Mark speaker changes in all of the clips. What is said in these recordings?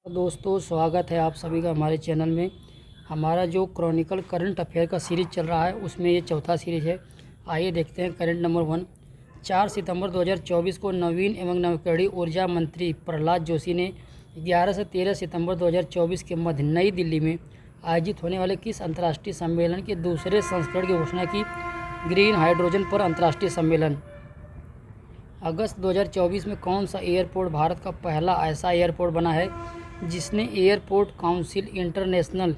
Speaker 1: दोस्तों, स्वागत है आप सभी का हमारे चैनल में। हमारा जो क्रॉनिकल करंट अफेयर का सीरीज़ चल रहा है उसमें ये चौथा सीरीज़ है। आइए देखते हैं करंट नंबर 1। 4 सितंबर 2024 को नवीन एवं नवकरणीय ऊर्जा मंत्री प्रहलाद जोशी ने 11 से 13 सितंबर 2024 के मध्य नई दिल्ली में आयोजित होने वाले किस अंतर्राष्ट्रीय सम्मेलन के दूसरे संस्करण की घोषणा की? ग्रीन हाइड्रोजन पर अंतर्राष्ट्रीय सम्मेलन। अगस्त 2024 में कौन सा एयरपोर्ट भारत का पहला ऐसा एयरपोर्ट बना है जिसने एयरपोर्ट काउंसिल इंटरनेशनल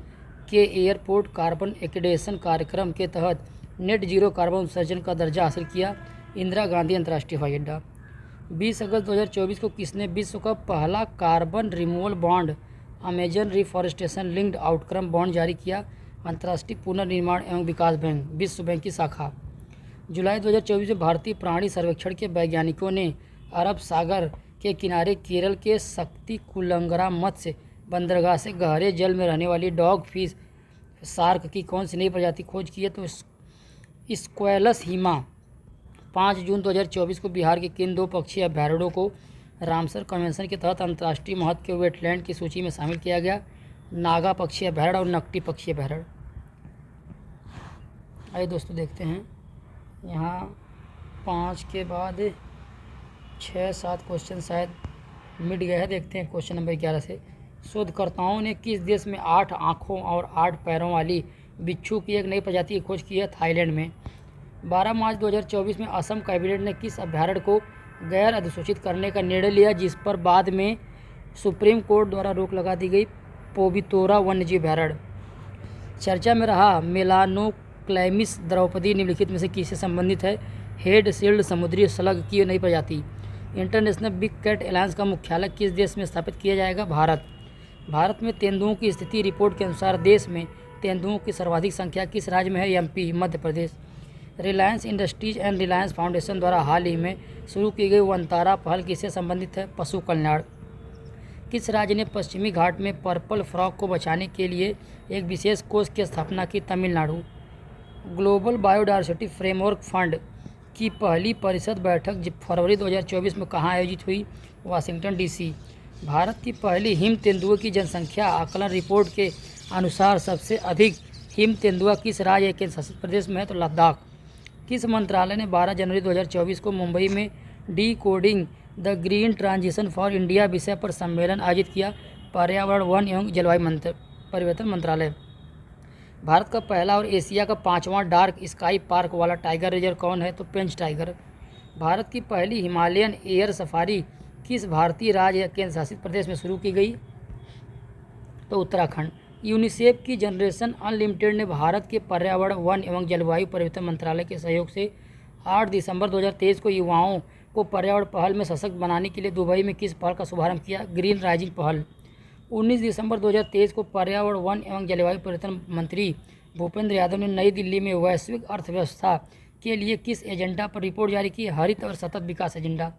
Speaker 1: के एयरपोर्ट कार्बन एक्रेडिटेशन कार्यक्रम के तहत नेट जीरो कार्बन उत्सर्जन का दर्जा हासिल किया? इंदिरा गांधी अंतर्राष्ट्रीय हवाई अड्डा। 20 अगस्त 2024 को किसने विश्व का पहला carbon removal bond Amazon reforestation linked outcome bond जारी किया? अंतर्राष्ट्रीय पुनर्निर्माण एवं विकास बैंक, विश्व बैंक की शाखा। जुलाई 2024 में भारतीय प्राणी सर्वेक्षण के वैज्ञानिकों ने अरब सागर के किनारे केरल के शक्तिकुलंगरा मत्स्य बंदरगाह से गहरे जल में रहने वाली डॉग फिश शार्क की कौन सी नई प्रजाति खोज की है? तो स्क्वैलस हीमा। 5 जून 2024 को बिहार के किन दो पक्षी अभयारण्यों को रामसर कन्वेंशन के तहत अंतर्राष्ट्रीय महत्व के वेटलैंड की सूची में शामिल किया गया? नागा पक्षी अभयारण्य और नकटी पक्षी अभयारण्य। आइए दोस्तों देखते हैं, यहाँ 5 के बाद 6-7 क्वेश्चन शायद मिट गए हैं। देखते हैं क्वेश्चन नंबर 11 से। शोधकर्ताओं ने किस देश में 8 आँखों और 8 पैरों वाली बिच्छू की एक नई प्रजाति की खोज की है? थाईलैंड में। 12 मार्च 2024 में असम कैबिनेट ने किस अभयारण्य को गैर अधिसूचित करने का निर्णय लिया जिस पर बाद में सुप्रीम कोर्ट द्वारा रोक लगा दी गई? पोबितोरा वन्यजीव अभयारण्य। चर्चा में रहा मेलानोक्लैमिस द्रौपदी निम्नलिखित में से किससे संबंधित है? हेड शील्ड समुद्री स्लग की नई प्रजाति। इंटरनेशनल बिग कैट एलायंस का मुख्यालय किस देश में स्थापित किया जाएगा? भारत। भारत में तेंदुओं की स्थिति रिपोर्ट के अनुसार देश में तेंदुओं की सर्वाधिक संख्या किस राज्य में है? MP, Madhya Pradesh. Reliance industries and Reliance foundation द्वारा हाल ही में शुरू की गई वनतारा पहल किससे संबंधित है? पशु कल्याण। किस राज्य ने पश्चिमी घाट में पर्पल फ्रॉग को बचाने के लिए एक विशेष कोष की स्थापना की? Tamil Nadu. Global biodiversity framework fund की पहली परिषद बैठक फरवरी 2024 में कहाँ आयोजित हुई? Washington DC. भारत की पहली हिम तेंदुए की जनसंख्या आकलन रिपोर्ट के अनुसार सबसे अधिक हिम तेंदुआ किस राज्य या केंद्र शासित प्रदेश में है? तो लद्दाख। किस मंत्रालय ने 12 जनवरी 2024 को मुंबई में D coding the green transition for India विषय पर सम्मेलन आयोजित किया? पर्यावरण, वन एवं जलवायु परिवर्तन मंत्रालय। भारत का पहला और एशिया का 5वां डार्क स्काई पार्क वाला टाइगर रिजर्व कौन है? तो पेंच टाइगर। भारत की पहली हिमालयन एयर सफारी किस भारतीय राज्य या केंद्र शासित प्रदेश में शुरू की गई? तो उत्तराखंड। यूनिसेफ की जनरेशन अनलिमिटेड ने भारत के पर्यावरण, वन एवं जलवायु परिवर्तन मंत्रालय के सहयोग से 8 दिसंबर 2023 को युवाओं को पर्यावरण पहल में सशक्त बनाने के लिए दुबई में किस पहल का शुभारंभ किया? ग्रीन राइजिंग पहल। 19 दिसंबर 2023 को पर्यावरण, वन एवं जलवायु परिवर्तन मंत्री भूपेंद्र यादव ने नई दिल्ली में वैश्विक अर्थव्यवस्था के लिए किस एजेंडा पर रिपोर्ट जारी की? हरित और सतत विकास एजेंडा।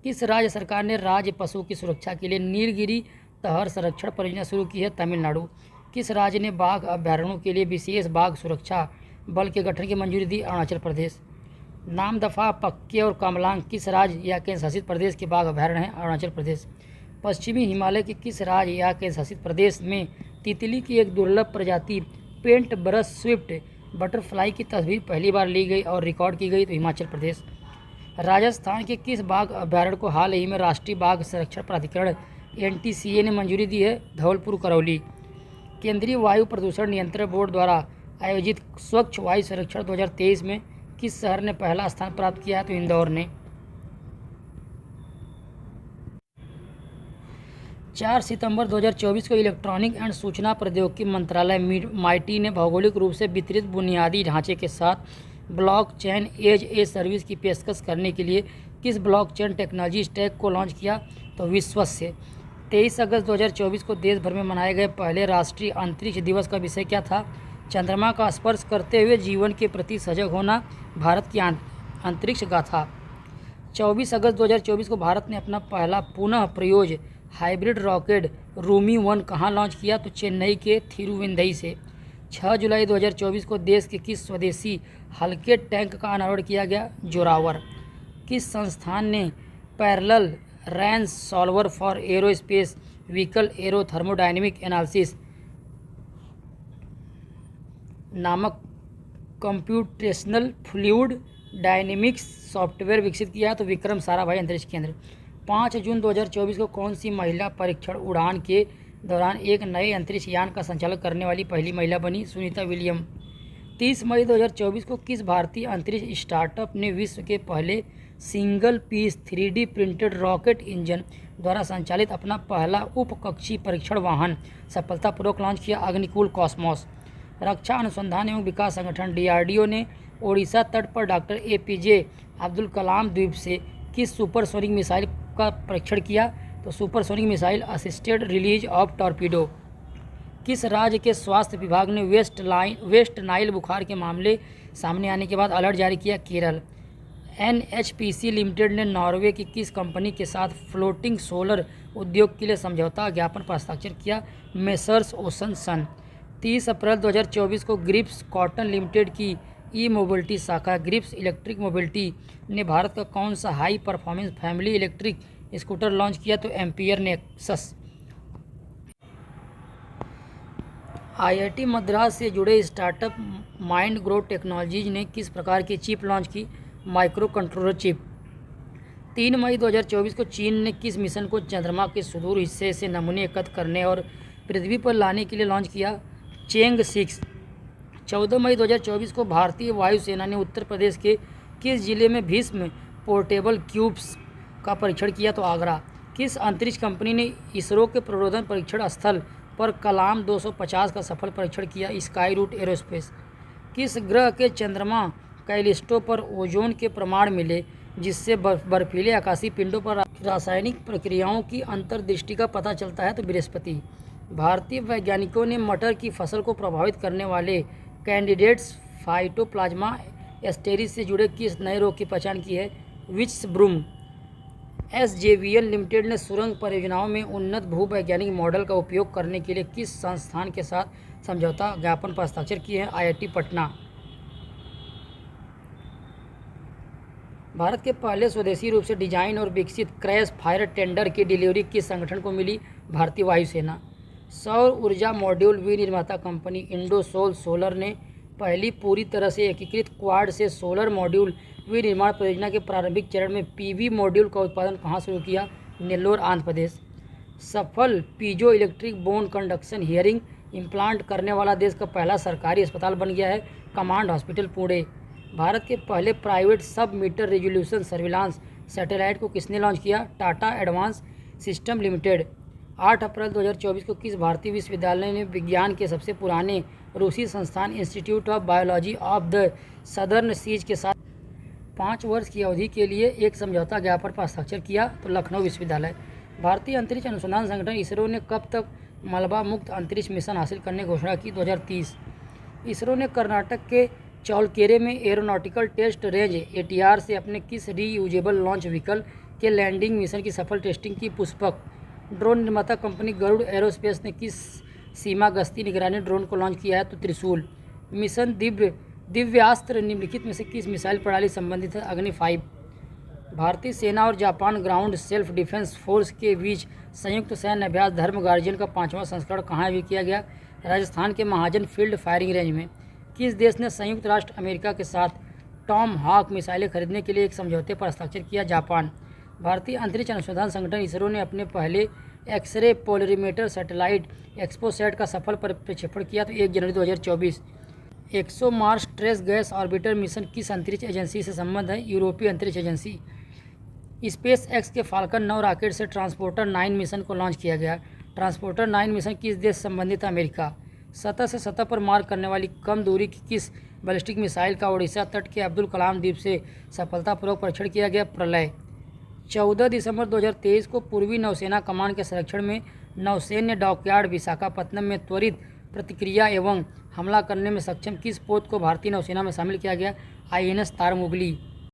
Speaker 1: किस राज्य सरकार ने राज्य पशु की सुरक्षा के लिए नीलगिरी तहर संरक्षण परियोजना शुरू की है? तमिलनाडु। किस राज्य ने बाघ अभयारण्यों के लिए विशेष बाघ सुरक्षा बल के गठन की मंजूरी दी? अरुणाचल प्रदेश। नामदफा, पक्के और कमलांग किस राज्य या केंद्र शासित प्रदेश के बाघ अभयारण्य हैं? अरुणाचल प्रदेश। पश्चिमी हिमालय के किस राज्य या केंद्र शासित प्रदेश में तितली की एक दुर्लभ प्रजाति पेंट ब्रश स्विफ्ट बटरफ्लाई की तस्वीर पहली बार ली गई और रिकॉर्ड की गई? तो हिमाचल प्रदेश। राजस्थान के किस बाघ अभयारण्य को हाल ही में राष्ट्रीय बाघ संरक्षण प्राधिकरण NTCA ने मंजूरी दी है? धौलपुर करौली। केंद्रीय वायु प्रदूषण नियंत्रण बोर्ड द्वारा आयोजित स्वच्छ वायु सर्वेक्षण 2023 में किस शहर ने पहला स्थान प्राप्त किया है? तो इंदौर ने। 4 सितंबर 2024 को इलेक्ट्रॉनिक एंड सूचना प्रौद्योगिकी मंत्रालय MIT ने भौगोलिक रूप से वितरित बुनियादी ढांचे के साथ ब्लॉकचेन एज ए सर्विस की पेशकश करने के लिए किस ब्लॉकचेन टेक्नोलॉजी स्टैक को लॉन्च किया? तो विश्वस से। 23 अगस्त 2024 को देश भर में मनाए गए पहले राष्ट्रीय अंतरिक्ष दिवस का विषय क्या था? चंद्रमा का स्पर्श करते हुए जीवन के प्रति सजग होना, भारत की अंतरिक्ष गाथा। 24 अगस्त 2024 को भारत ने अपना पहला पुनः प्रयोज्य हाइब्रिड रॉकेट रूमी 1 कहाँ लॉन्च किया? तो चेन्नई के थिरुवेंदई से। 6 जुलाई 2024 को देश के किस स्वदेशी हल्के टैंक का अनावरण किया गया? जोरावर। किस संस्थान ने parallel RANS solver for aerospace vehicle aero thermodynamic analysis नामक कंप्यूटेशनल फ्लूइड डायनेमिक्स सॉफ्टवेयर विकसित किया। तो विक्रम साराभाई अंतरिक्ष केंद्र। 5 जून 2024 को कौन सी महिला परीक्षण उड़ान के दौरान एक नए अंतरिक्ष यान का संचालन करने वाली पहली महिला बनी? सुनीता विलियम। 30 मई 2024 को किस भारतीय अंतरिक्ष स्टार्टअप ने विश्व के पहले single piece 3D printed rocket engine द्वारा संचालित अपना पहला उपकक्षीय परीक्षण वाहन सफलतापूर्वक लॉन्च किया? अग्निकुल कॉस्मोस। रक्षा अनुसंधान एवं विकास संगठन DRDO ने ओडिशा तट पर डॉक्टर APJ अब्दुल कलाम द्वीप से किस सुपरसोनिक मिसाइल का परीक्षण किया? तो supersonic missile assisted release of torpedo. किस राज्य के स्वास्थ्य विभाग ने वेस्ट नाइल बुखार के मामले सामने आने के बाद अलर्ट जारी किया? केरल। NHPC लिमिटेड ने नॉर्वे की किस कंपनी के साथ फ्लोटिंग सोलर उद्योग के लिए समझौता ज्ञापन पर हस्ताक्षर किया? मेसर्स ओशन सन। 30 अप्रैल 2024 को ग्रिप्स कॉटन लिमिटेड की ई-मोबिलिटी शाखा ग्रिप्स इलेक्ट्रिक मोबिलिटी ने भारत का कौन सा high performance family electric scooter launch किया? तो एम्पियर नेक्सस। IIT मद्रास से जुड़े स्टार्टअप माइंड ग्रोथ टेक्नोलॉजीज ने किस प्रकार की चिप लॉन्च की? Micro controller chip. 3 मई 2024 को चीन ने किस मिशन को चंद्रमा के सुदूर हिस्से से नमूने एकत्र करने और पृथ्वी पर लाने के लिए लॉन्च किया? चेंग 6। 14 मई 2024 को भारतीय वायुसेना ने उत्तर प्रदेश के किस जिले में भीष्म पोर्टेबल क्यूब्स का परीक्षण किया? तो आगरा। किस अंतरिक्ष कंपनी ने इसरो के प्ररोधन परीक्षण स्थल पर कलाम 250 का सफल परीक्षण किया? Skyroot Aerospace. किस ग्रह के चंद्रमा कैलिस्टो पर ओजोन के प्रमाण मिले जिससे बर्फीले आकाशीय पिंडों पर रासायनिक प्रक्रियाओं की अंतर्दृष्टि का पता चलता है? तो बृहस्पति। भारतीय वैज्ञानिकों ने मटर की फसल को प्रभावित करने वाले कैंडिडेट्स फाइटोप्लाज्मा एस्टेरिस से जुड़े किस नए रोग की पहचान की है? विच ब्रूम। SJVN लिमिटेड ने सुरंग परियोजनाओं में उन्नत भूवैज्ञानिक मॉडल का उपयोग करने के लिए किस संस्थान के साथ समझौता ज्ञापन पर हस्ताक्षर किए हैं? IIT पटना। भारत के पहले स्वदेशी रूप से डिजाइन और विकसित क्रैश फायर टेंडर की डिलीवरी किस संगठन को मिली? भारतीय वायुसेना। सौर ऊर्जा मॉड्यूल विनिर्माता कंपनी इंडोसोल सोलर ने पहली पूरी तरह से एकीकृत क्वाड से सोलर मॉड्यूल विनिर्माण परियोजना के प्रारंभिक चरण में PV मॉड्यूल का उत्पादन कहाँ शुरू किया? नेल्लोर आंध्र प्रदेश। सफल piezo electric bone conduction hearing implant करने वाला देश का पहला सरकारी अस्पताल बन गया है कमांड हॉस्पिटल पुणे। भारत के पहले प्राइवेट सब मीटर रेजोल्यूशन सर्विलांस सैटेलाइट को किसने लॉन्च किया? Tata advance system limited. 8 अप्रैल 2024 को किस भारतीय विश्वविद्यालय ने विज्ञान के सबसे पुराने रूसी संस्थान Institute of Biology of the Southern Seas के साथ 5 वर्ष की अवधि के लिए एक समझौता ज्ञापन पर हस्ताक्षर किया? तो लखनऊ विश्वविद्यालय। भारतीय अंतरिक्ष अनुसंधान संगठन इसरो ने कब तक मलबा मुक्त अंतरिक्ष मिशन हासिल करने की घोषणा की? 2030। इसरो ने कर्नाटक के चौलकेरे में एरोनॉटिकल टेस्ट रेंज ATR से अपने किस रीयूजेबल लॉन्च व्हीकल के लैंडिंग मिशन की सफल टेस्टिंग की? पुष्पक। ड्रोन निर्माता कंपनी गरुड़ एरोस्पेस ने किस सीमा गश्ती निगरानी ड्रोन को लॉन्च किया है? तो त्रिशूल। मिशन दिव्यास्त्र निम्नलिखित में से किस मिसाइल प्रणाली संबंधित है? अग्नि 5। भारतीय सेना और Japan ground self defence force के बीच संयुक्त सैन्य अभ्यास धर्म गार्जियन का 5वां संस्करण कहाँ भी किया गया? राजस्थान के महाजन फील्ड फायरिंग रेंज में। किस देश ने संयुक्त राष्ट्र अमेरिका के साथ टॉम हॉक मिसाइलें खरीदने के लिए एक समझौते पर हस्ताक्षर किया? जापान। भारतीय अंतरिक्ष अनुसंधान संगठन इसरो ने अपने पहले एक्सरे पोलरीमीटर सैटेलाइट एक्सपोसैट का सफल प्रक्षेपण किया? तो 1 जनवरी 2024। ExoMars trace gas orbiter mission किस अंतरिक्ष एजेंसी से संबंध है? यूरोपीय अंतरिक्ष एजेंसी। स्पेस एक्स के फाल्कन 9 रॉकेट से ट्रांसपोर्टर 9 मिशन को लॉन्च किया गया। ट्रांसपोर्टर 9 मिशन किस देश से संबंधित है? अमेरिका। सतह से सतह पर मार करने वाली कम दूरी की किस बैलिस्टिक मिसाइल का ओडिशा तट के अब्दुल कलाम द्वीप से सफलतापूर्वक परीक्षण किया गया? प्रलय। 14 दिसंबर 2023 को पूर्वी नौसेना कमान के संरक्षण में नौसैन्य डॉकयार्ड विशाखापत्तनम में त्वरित प्रतिक्रिया एवं हमला करने में सक्षम किस पोत को भारतीय नौसेना में शामिल किया गया? INS तारमुगली।